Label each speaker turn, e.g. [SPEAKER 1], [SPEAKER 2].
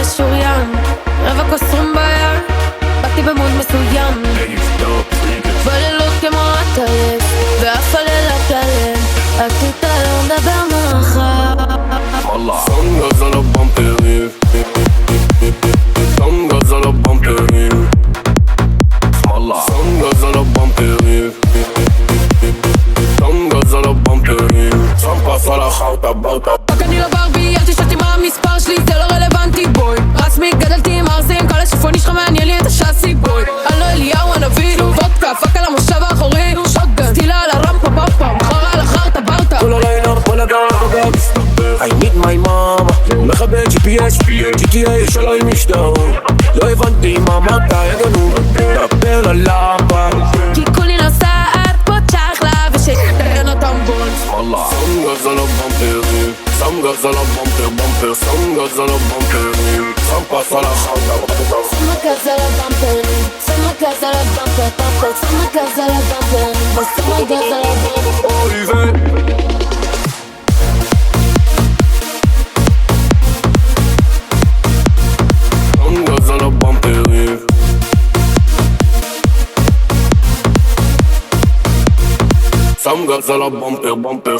[SPEAKER 1] משוריין, רבע כוס רום ביד, באתי במוד מסוים, בלילות כמו הטייס, ואף הלילה כלם, אל תתעלם דבר מחר.
[SPEAKER 2] Sun goes על הבמפרים, Sun goes על הבמפרים, Sun goes על הבמפרים, Sun goes על הבמפרים, שם פס על החרטה ברטה.
[SPEAKER 1] רק אני לא ברבי, אל תשאלתי מה המספר שלי, זה לא רלוונטי בוי. רסמי, גדלתי עם ארזים, כל השיפוני שלך מעניין לי את השאסי בוי. אני לא אליהו הנביא, וודקה, פאק על המושב האחורי, שוטגן, סטילה על הרמפה במפה, מחר על החרטה ברטה.
[SPEAKER 3] כל הלילה, כל הגב, I need my mama, מכבה GPS, GTA שלא עם משטר. לא הבנתי מה אמרת, יגנו, דבר על למה
[SPEAKER 1] כי כולי נוסעת פה צ'חלה ושתרן אותם בול.
[SPEAKER 2] Sun goes על הבמפרים, Sun goes על הבמפר במפר, Sun goes על הבמפרים, שם פס על החרטה ברטה.
[SPEAKER 1] Some girls are bumping, some girls are bumping, some girls are bumping, some girls are bumping.
[SPEAKER 2] אוי ו... Sun goes על הבמפרים, Sun goes על הבמפר במפר.